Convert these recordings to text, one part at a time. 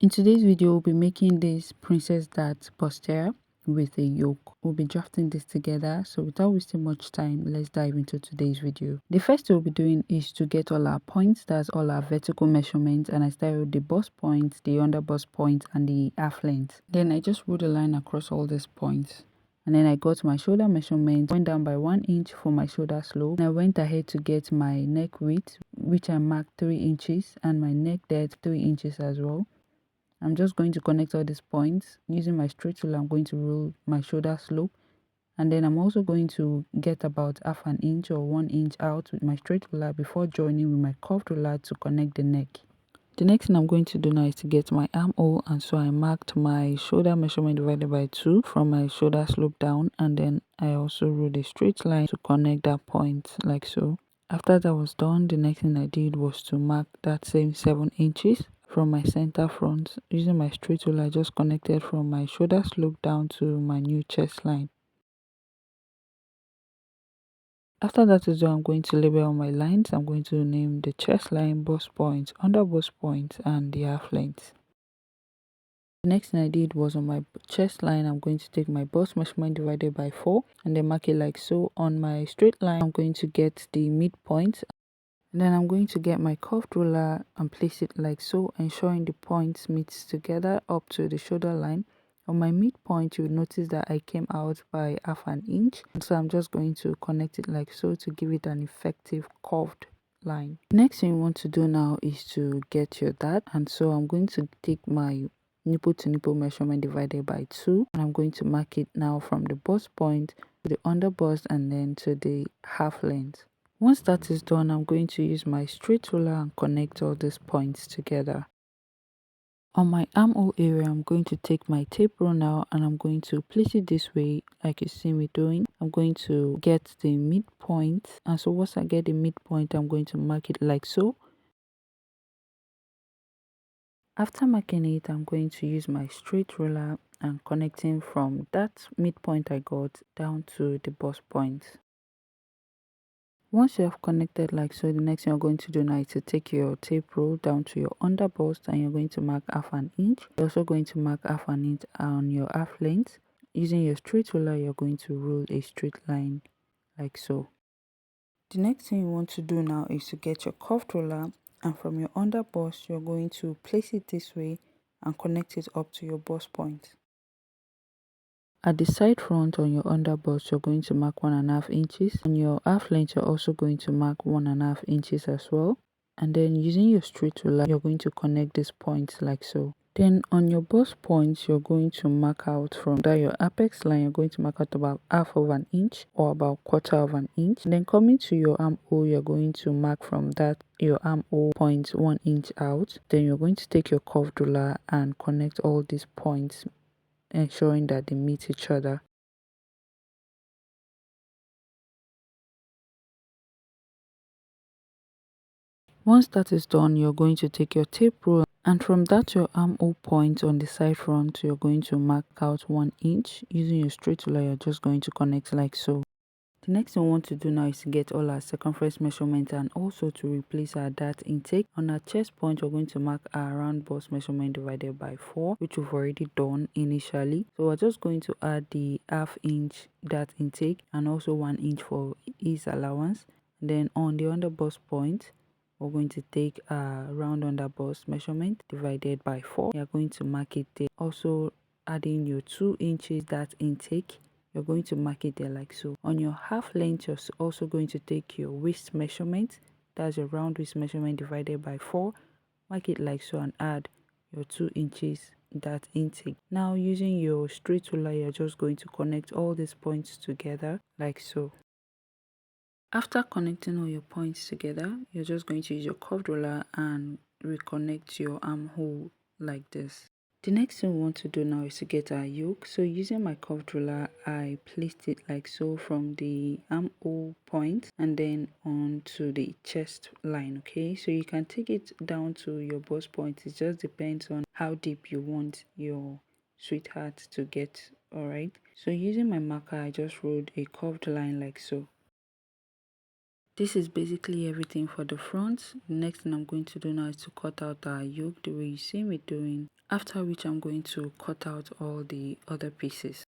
In today's video, we'll be making this princess dart bustier with a yoke. We'll be drafting this together, so without wasting much time, let's dive into today's video. The first thing we'll be doing is to get all our points, that's all our vertical measurements, and I started with the bust point, the under bust point, and the half length. Then I just wrote a line across all these points. And then I got my shoulder measurement, went down by 1 inch for my shoulder slope. And I went ahead to get my neck width, which I marked 3 inches, and my neck depth 3 inches as well. I'm just going to connect all these points using my straight ruler. I'm going to rule my shoulder slope, and then I'm also going to get about half an inch or 1 inch out with my straight ruler before joining with my curved ruler to connect the neck. The next thing I'm going to do now is to get my armhole, and so I marked my shoulder measurement divided by 2 from my shoulder slope down, and then I also ruled a straight line to connect that point like so. After that was done, the next thing I did was to mark that same 7 inches from my center front. Using my straight ruler, I just connected from my shoulder slope down to my new chest line. After that is done, I'm going to label all my lines. I'm going to name the chest line, bust point, under bust point, and the half length. The next thing I did was on my chest line, I'm going to take my bust measurement divided by 4 and then mark it like so. On my straight line, I'm going to get the midpoint. Then I'm going to get my curved ruler and place it like so, ensuring the points meet together up to the shoulder line. On my midpoint, you'll notice that I came out by half an inch. So I'm just going to connect it like so to give it an effective curved line. Next thing you want to do now is to get your dart. And so I'm going to take my nipple to nipple measurement divided by 2. And I'm going to mark it now from the bust point to the under bust and then to the half length. Once that is done, I'm going to use my straight ruler and connect all these points together. On my armhole area, I'm going to take my tape rule now and I'm going to place it this way like you see me doing. I'm going to get the midpoint, and so once I get the midpoint, I'm going to mark it like so. After marking it, I'm going to use my straight ruler and connecting from that midpoint I got down to the bust point. Once you have connected like so, the next thing you're going to do now is to take your tape roll down to your under bust and you're going to mark half an inch. You're also going to mark half an inch on your half length. Using your straight ruler, you're going to roll a straight line like so. The next thing you want to do now is to get your curved ruler, and from your under bust, you're going to place it this way and connect it up to your bust point. At the side front on your under bust, you're going to mark 1.5 inches. On your half length, you're also going to mark 1.5 inches as well. And then using your straight ruler, you're going to connect these points like so. Then on your bust points, you're going to mark out from that your apex line, you're going to mark out about half of an inch or about 1/4 of an inch. And then coming to your armhole, you're going to mark from that your armhole point 1 inch out. Then you're going to take your curved ruler and connect all these points, ensuring that they meet each other. Once that is done, you're going to take your tape rule, and from that your armhole point on the side front, you're going to mark out 1 inch. Using your straight ruler, you're just going to connect like so. The next thing we want to do now is to get all our circumference measurements and also to replace our dart intake. On our chest point, we're going to mark our round bust measurement divided by 4, which we've already done initially. So we're just going to add the half inch dart intake and also 1 inch for ease allowance. And then on the under bust point, we're going to take a round under bust measurement divided by 4. You're going to mark it there. Also adding your 2 inches dart intake, you're going to mark it there like so. On your half length, you're also going to take your waist measurement, that's your round waist measurement divided by 4, mark it like so and add your 2 inches dart intake. Now using your straight ruler, you're just going to connect all these points together like so. After connecting all your points together, you're just going to use your curved ruler and reconnect your armhole like this. The next thing we want to do now is to get our yoke. So using my curved ruler, I placed it like so from the armhole point and then on to the chest line. Okay, so you can take it down to your bust point. It just depends on how deep you want your sweetheart to get. Alright, so using my marker, I just wrote a curved line like so. This is basically everything for the front. The next thing I'm going to do now is to cut out our yoke the way you see me doing. After which I'm going to cut out all the other pieces.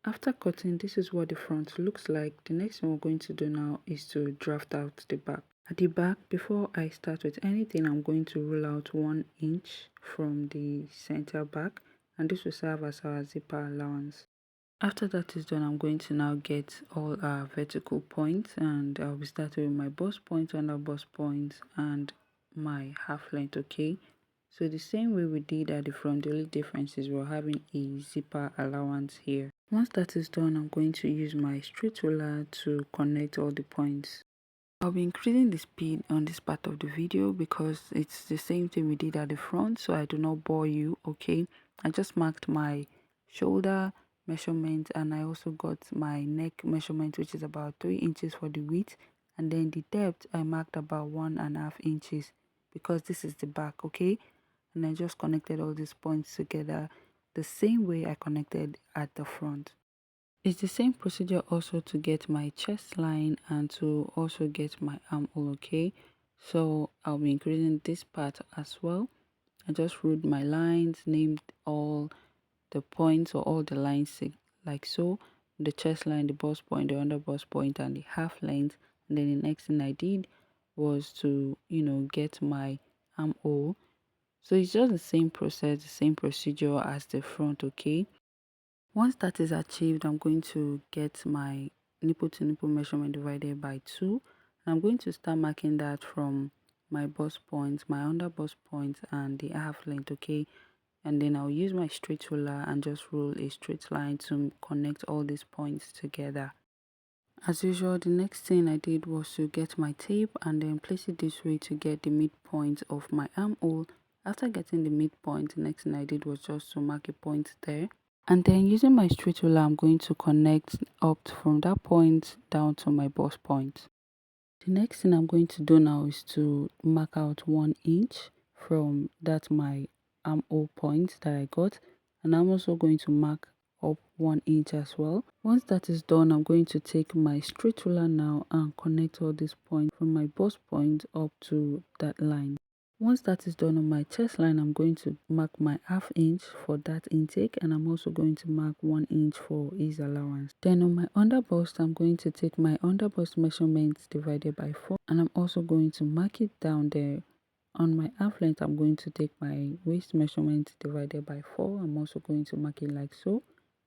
After cutting, this is what the front looks like. The next thing we're going to do now is to draft out the back. At the back, before I start with anything, I'm going to rule out 1 inch from the center back, and this will serve as our zipper allowance. After that is done, I'm going to now get all our vertical points, and I'll be starting with my bust point, under bust point, and my half length. Okay, so the same way we did at the front, the only difference is we're having a zipper allowance here. Once that is done, I'm going to use my straight ruler to connect all the points. I'll be increasing the speed on this part of the video because it's the same thing we did at the front, so I do not bore you. Okay, I just marked my shoulder measurement, and I also got my neck measurement, which is about 3 inches for the width, and then the depth I marked about 1.5 inches because this is the back. Okay, and I just connected all these points together the same way I connected at the front. It's the same procedure also to get my chest line and to also get my armhole. Okay, so I'll be increasing this part as well. I just wrote my lines, named all the points or all the lines like so: the chest line, the bust point, the under bust point, and the half length. And then the next thing I did was to get my armhole. So it's just the same process, the same procedure as the front. Okay, once that is achieved, I'm going to get my nipple to nipple measurement divided by 2. And I'm going to start marking that from my bust point, my under bust point, and the half length. Okay, and then I'll use my straight ruler and just roll a straight line to connect all these points together. As usual, the next thing I did was to get my tape and then place it this way to get the midpoint of my armhole. After getting the midpoint, the next thing I did was just to mark a point there. And then using my straight ruler, I'm going to connect up from that point down to my bust point. The next thing I'm going to do now is to mark out 1 inch from that my armhole point that I got. And I'm also going to mark up 1 inch as well. Once that is done, I'm going to take my straight ruler now and connect all these points from my bust point up to that line. Once that is done on my chest line, I'm going to mark my half inch for that intake, and I'm also going to mark 1 inch for ease allowance. Then on my under bust, I'm going to take my under bust measurements divided by 4, and I'm also going to mark it down there. On my half length, I'm going to take my waist measurement divided by 4. I'm also going to mark it like so.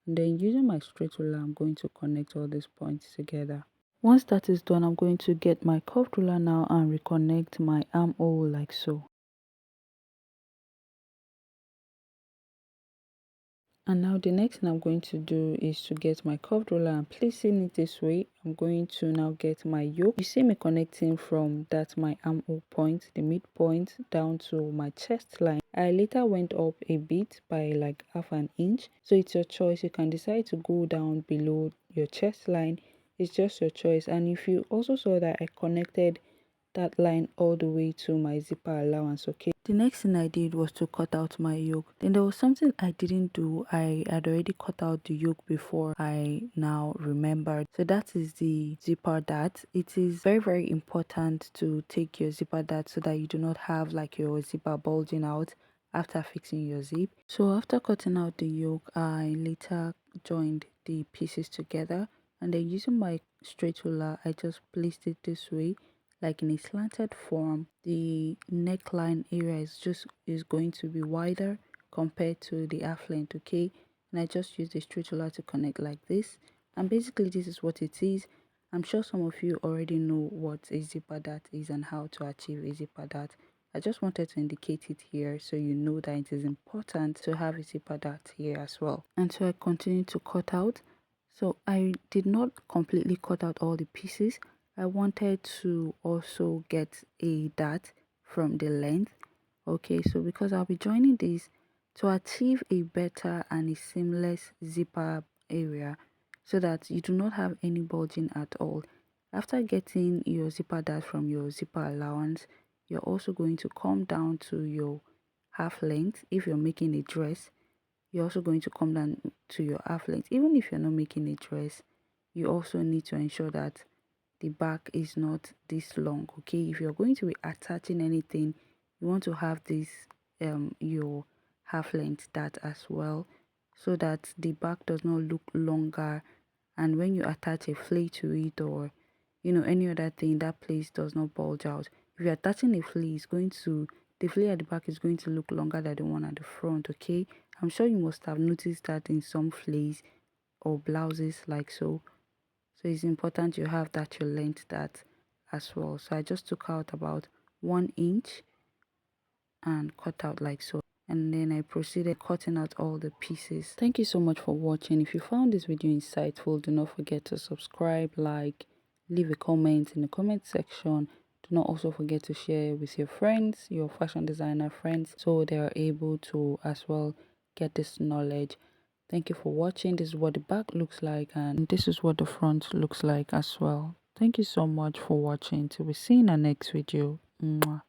And then using my straight ruler, I'm going to connect all these points together. Once that is done, I'm going to get my curved ruler now and reconnect my armhole like so. And now the next thing I'm going to do is to get my curved ruler and placing it this way. I'm going to now get my yoke. You see me connecting from that my armhole point, the midpoint, down to my chest line. I later went up a bit by like half an inch. So it's your choice. You can decide to go down below your chest line. It's just your choice. And if you also saw that I connected that line all the way to my zipper allowance. Okay, the next thing I did was to cut out my yoke. Then there was something I didn't do. I had already cut out the yoke before I now remembered. So that is the zipper dart. It is very important to take your zipper dart so that you do not have like your zipper bulging out after fixing your zip. So after cutting out the yoke, I later joined the pieces together, and then using my straight ruler, I just placed it this way, like in a slanted form. The neckline area is going to be wider compared to the half length. Okay, and I just use the straight ruler to connect like this, and basically this is what it is. I'm sure some of you already know what a zipper dart is and how to achieve a zipper dart. I just wanted to indicate it here so you know that it is important to have a zipper dart here as well. And so I continue to cut out. So I did not completely cut out all the pieces. I wanted to also get a dart from the length. Okay, so because I'll be joining this to achieve a better and a seamless zipper area so that you do not have any bulging at all. After getting your zipper dart from your zipper allowance, you're also going to come down to your half length. If you're making a dress, you're also going to come down to your half length. Even if you're not making a dress, you also need to ensure that the back is not this long. Okay, if you're going to be attaching anything, you want to have this your half length that as well, so that the back does not look longer, and when you attach a flay to it, or any other thing, that place does not bulge out. If you're attaching a flay, it's going to the flay at the back is going to look longer than the one at the front. Okay, I'm sure you must have noticed that in some flays or blouses like so. So it's important you have that, you length that as well. So I just took out about 1 inch and cut out like so, and then I proceeded cutting out all the pieces. Thank you so much for watching. If you found this video insightful, do not forget to subscribe, like, leave a comment in the comment section. Do not also forget to share with your friends, your fashion designer friends, so they are able to as well get this knowledge. Thank you for watching. This is what the back looks like, and this is what the front looks like as well. Thank you so much for watching. Till we see in our next video. Mwah.